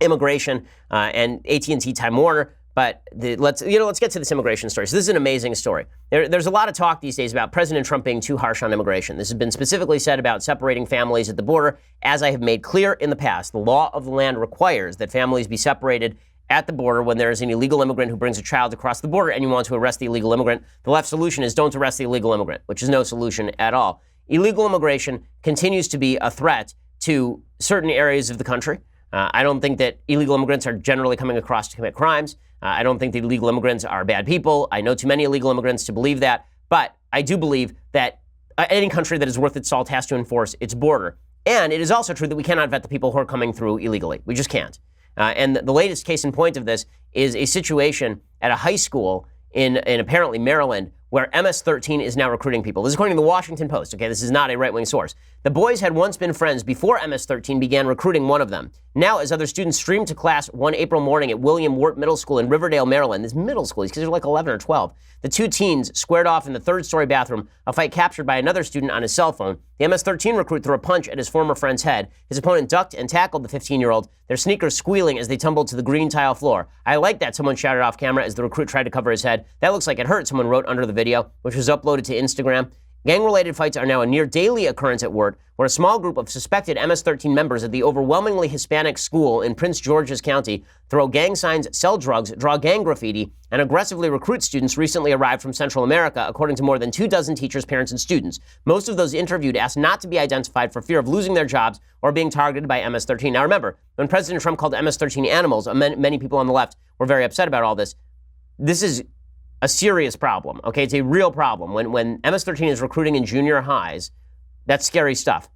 immigration and AT&T Time Warner. But let's get to this immigration story. So this is an amazing story. There's a lot of talk these days about President Trump being too harsh on immigration. This has been specifically said about separating families at the border. As I have made clear in the past, the law of the land requires that families be separated at the border when there is an illegal immigrant who brings a child across the border and you want to arrest the illegal immigrant. The left solution is don't arrest the illegal immigrant, which is no solution at all. Illegal immigration continues to be a threat to certain areas of the country. I don't think that illegal immigrants are generally coming across to commit crimes. I don't think that illegal immigrants are bad people. I know too many illegal immigrants to believe that. But I do believe that any country that is worth its salt has to enforce its border. And it is also true that we cannot vet the people who are coming through illegally. We just can't. And the latest case in point of this is a situation at a high school in apparently Maryland, where MS-13 is now recruiting people. This is according to the Washington Post. Okay, this is not a right-wing source. The boys had once been friends before MS-13 began recruiting one of them. Now, as other students streamed to class one April morning at William Wirt Middle School in Riverdale, Maryland, this middle school, these kids are like 11 or 12, the two teens squared off in the third-story bathroom, a fight captured by another student on his cell phone. The MS-13 recruit threw a punch at his former friend's head. His opponent ducked and tackled the 15-year-old, their sneakers squealing as they tumbled to the green tile floor. "I like that," someone shouted off camera as the recruit tried to cover his head. "That looks like it hurt," someone wrote under the video, which was uploaded to Instagram. Gang-related fights are now a near-daily occurrence at Wirt, where a small group of suspected MS-13 members at the overwhelmingly Hispanic school in Prince George's County throw gang signs, sell drugs, draw gang graffiti, and aggressively recruit students recently arrived from Central America, according to more than 24 teachers, parents, and students. Most of those interviewed asked not to be identified for fear of losing their jobs or being targeted by MS-13. Now remember, when President Trump called MS-13 animals, many people on the left were very upset about all this. This is a serious problem, okay? It's a real problem. When MS-13 is recruiting in junior highs, that's scary stuff.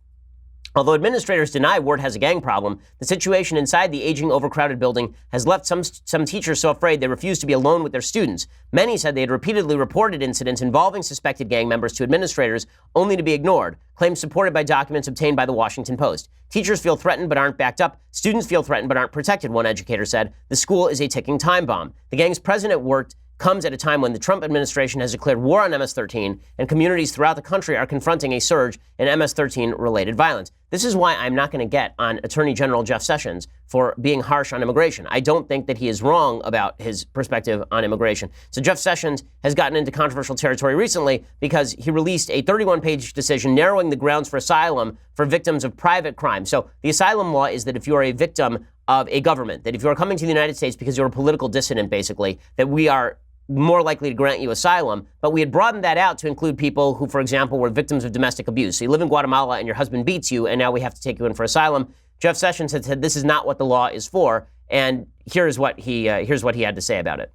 Although administrators deny Wirt has a gang problem, the situation inside the aging, overcrowded building has left some teachers so afraid they refuse to be alone with their students. Many said they had repeatedly reported incidents involving suspected gang members to administrators, only to be ignored, claims supported by documents obtained by the Washington Post. Teachers feel threatened but aren't backed up. Students feel threatened but aren't protected, one educator said. The school is a ticking time bomb. The gang's president at Wirt comes at a time when the Trump administration has declared war on MS-13 and communities throughout the country are confronting a surge in MS-13-related violence. This is why I'm not going to get on Attorney General Jeff Sessions for being harsh on immigration. I don't think that he is wrong about his perspective on immigration. So Jeff Sessions has gotten into controversial territory recently because he released a 31-page decision narrowing the grounds for asylum for victims of private crime. So the asylum law is that if you are a victim of a government, that if you are coming to the United States because you're a political dissident, basically, that we are more likely to grant you asylum, but we had broadened that out to include people who, for example, were victims of domestic abuse. So you live in Guatemala and your husband beats you, and now we have to take you in for asylum. Jeff Sessions had said this is not what the law is for, and here's what he had to say about it.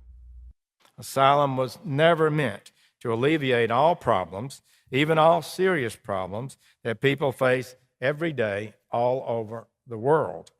Asylum was never meant to alleviate all problems, even all serious problems that people face every day all over the world.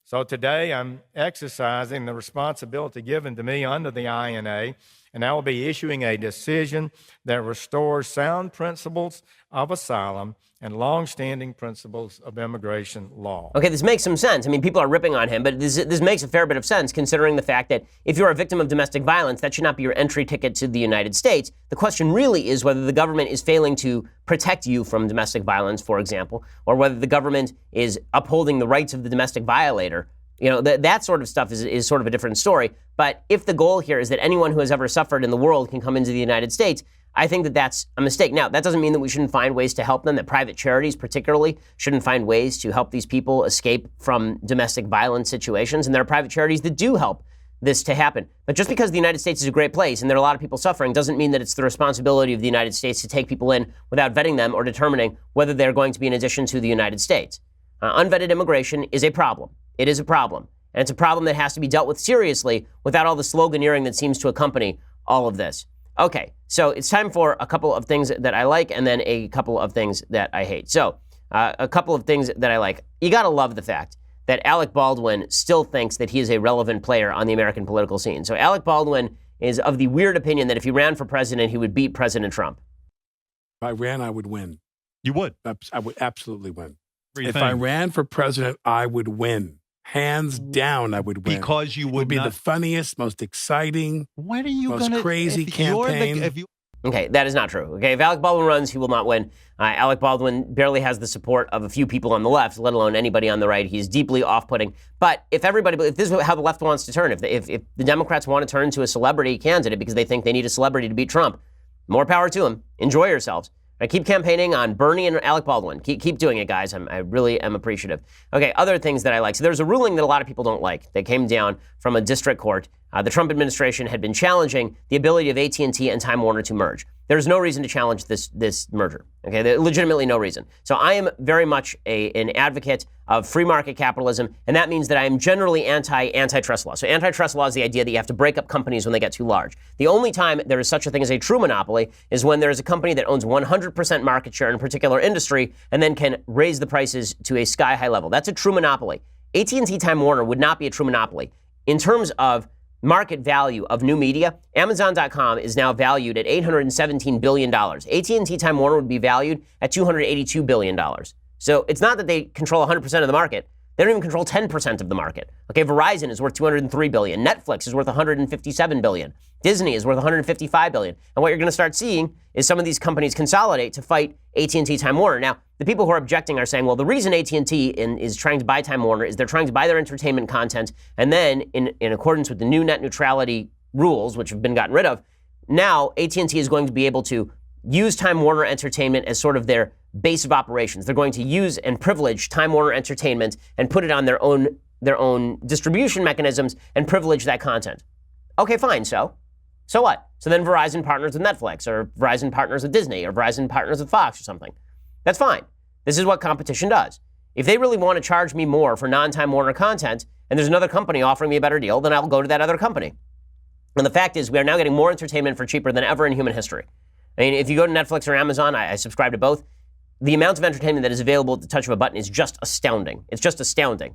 So today I'm exercising the responsibility given to me under the INA and I will be issuing a decision that restores sound principles of asylum and longstanding principles of immigration law. Okay, this makes some sense. I mean, people are ripping on him, but this makes a fair bit of sense considering the fact that if you're a victim of domestic violence, that should not be your entry ticket to the United States. The question really is whether the government is failing to protect you from domestic violence, for example, or whether the government is upholding the rights of the domestic violator. You know, that sort of stuff is sort of a different story. But if the goal here is that anyone who has ever suffered in the world can come into the United States, I think that that's a mistake. Now, that doesn't mean that we shouldn't find ways to help them, that private charities particularly shouldn't find ways to help these people escape from domestic violence situations. And there are private charities that do help this to happen. But just because the United States is a great place and there are a lot of people suffering doesn't mean that it's the responsibility of the United States to take people in without vetting them or determining whether they're going to be an addition to the United States. Unvetted immigration is a problem. It is a problem. And it's a problem that has to be dealt with seriously without all the sloganeering that seems to accompany all of this. Okay, so it's time for a couple of things that I like and then a couple of things that I hate. So a couple of things that I like. You got to love the fact that Alec Baldwin still thinks that he is a relevant player on the American political scene. So Alec Baldwin is of the weird opinion that if he ran for president, he would beat President Trump. If I ran, I would win. You would? I would absolutely win. If I ran for president, I would win. Hands down, I would win. Because you would be not the funniest, most exciting, When are you most gonna, crazy if you're campaign. if you, Okay, that is not true. Okay, if Alec Baldwin runs, he will not win. Alec Baldwin barely has the support of a few people on the left, let alone anybody on the right. He's deeply off-putting. But if this is how the left wants to turn, if the Democrats want to turn to a celebrity candidate because they think they need a celebrity to beat Trump, more power to them. Enjoy yourselves. I keep campaigning on Bernie and Alec Baldwin. Keep doing it, guys. I really am appreciative. Okay, other things that I like. So there's a ruling that a lot of people don't like that came down from a district court. The Trump administration had been challenging the ability of AT&T and Time Warner to merge. There's no reason to challenge this merger. Okay, there's legitimately no reason. So I am very much an advocate of free market capitalism, and that means that I am generally antitrust law. So antitrust law is the idea that you have to break up companies when they get too large. The only time there is such a thing as a true monopoly is when there is a company that owns 100% market share in a particular industry and then can raise the prices to a sky-high level. That's a true monopoly. AT&T Time Warner would not be a true monopoly. In terms of market value of new media, Amazon.com is now valued at $817 billion. AT&T Time Warner would be valued at $282 billion. So it's not that they control 100% of the market. They don't even control 10% of the market. Okay, Verizon is worth $203 billion. Netflix is worth $157 billion. Disney is worth $155 billion. And what you're going to start seeing is some of these companies consolidate to fight AT&T Time Warner. Now, the people who are objecting are saying, well, the reason AT&T is trying to buy Time Warner is they're trying to buy their entertainment content, and then in accordance with the new net neutrality rules, which have been gotten rid of, now AT&T is going to be able to use Time Warner Entertainment as sort of their base of operations. They're going to use and privilege Time Warner Entertainment and put it on their own distribution mechanisms and privilege that content. Okay, fine, so what? So then Verizon partners with Netflix, or Verizon partners with Disney, or Verizon partners with Fox or something. That's fine. This is what competition does. If they really want to charge me more for non-Time Warner content, and there's another company offering me a better deal, then I'll go to that other company. And the fact is, we are now getting more entertainment for cheaper than ever in human history. I mean, if you go to Netflix or Amazon, I subscribe to both, the amount of entertainment that is available at the touch of a button is just astounding. It's just astounding.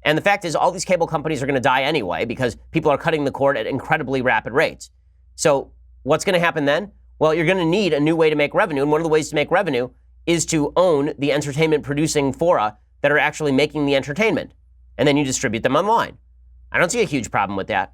And the fact is, all these cable companies are going to die anyway because people are cutting the cord at incredibly rapid rates. So what's going to happen then? Well, you're going to need a new way to make revenue. And one of the ways to make revenue is to own the entertainment producing fora that are actually making the entertainment. And then you distribute them online. I don't see a huge problem with that.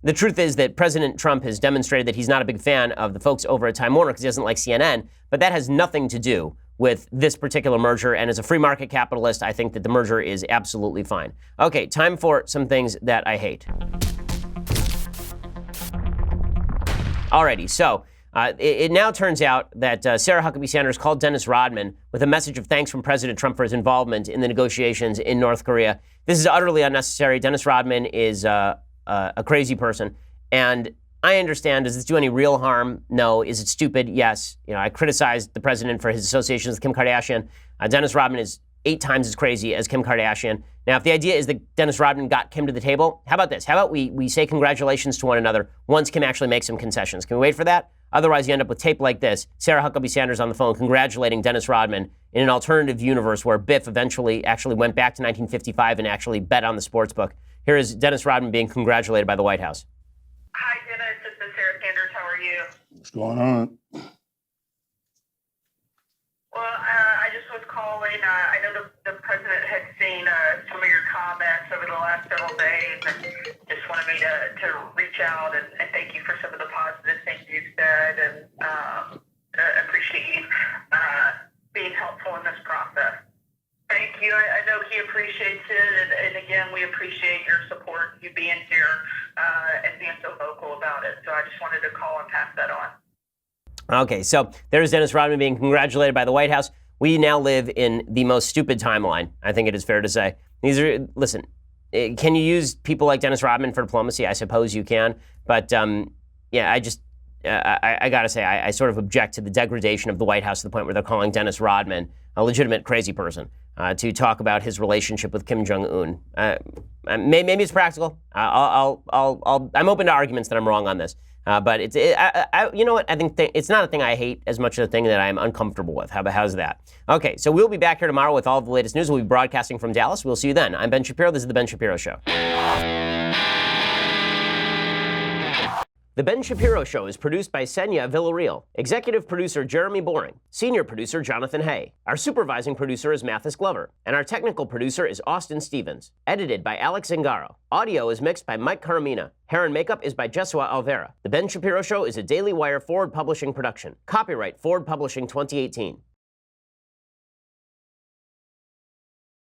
The truth is that President Trump has demonstrated that he's not a big fan of the folks over at Time Warner because he doesn't like CNN. But that has nothing to do with this particular merger. And as a free market capitalist, I think that the merger is absolutely fine. Okay, time for some things that I hate. Alrighty, so it now turns out that Sarah Huckabee Sanders called Dennis Rodman with a message of thanks from President Trump for his involvement in the negotiations in North Korea. This is utterly unnecessary. Dennis Rodman is a crazy person. And I understand, does this do any real harm? No. Is it stupid? Yes. You know, I criticized the president for his associations with Kim Kardashian. Dennis Rodman is 8 times as crazy as Kim Kardashian. Now, if the idea is that Dennis Rodman got Kim to the table, how about this? How about we say congratulations to one another once Kim actually makes some concessions? Can we wait for that? Otherwise, you end up with tape like this. Sarah Huckabee Sanders on the phone congratulating Dennis Rodman in an alternative universe where Biff eventually actually went back to 1955 and actually bet on the sports book. Here is Dennis Rodman being congratulated by the White House. Hi, Dennis. This is Sarah Sanders. How are you? What's going on? Well, I just was calling. I know the president had seen some of your comments over the last several days and just wanted me to reach out and thank you for some of the positive things you've said and appreciate you being helpful in this process. Thank you. I know he appreciates it, and again, we appreciate your support, you being here and being so vocal about it. So I just wanted to call and pass that on. Okay, so there's Dennis Rodman being congratulated by the White House. We now live in the most stupid timeline, I think it is fair to say. Listen, can you use people like Dennis Rodman for diplomacy? I suppose you can. But yeah, I got to say, I sort of object to the degradation of the White House to the point where they're calling Dennis Rodman a legitimate crazy person to talk about his relationship with Kim Jong-un. Maybe it's practical. I'm open to arguments that I'm wrong on this. But you know what? I think it's not a thing I hate as much as a thing that I'm uncomfortable with. How's that? Okay, so we'll be back here tomorrow with all of the latest news. We'll be broadcasting from Dallas. We'll see you then. I'm Ben Shapiro. This is The Ben Shapiro Show. The Ben Shapiro Show is produced by Senya Villarreal, executive producer Jeremy Boring, senior producer Jonathan Hay. Our supervising producer is Mathis Glover, and our technical producer is Austin Stevens. Edited by Alex Zingaro. Audio is mixed by Mike Caramina. Hair and makeup is by Jesua Alvera. The Ben Shapiro Show is a Daily Wire Forward Publishing production. Copyright Forward Publishing 2018.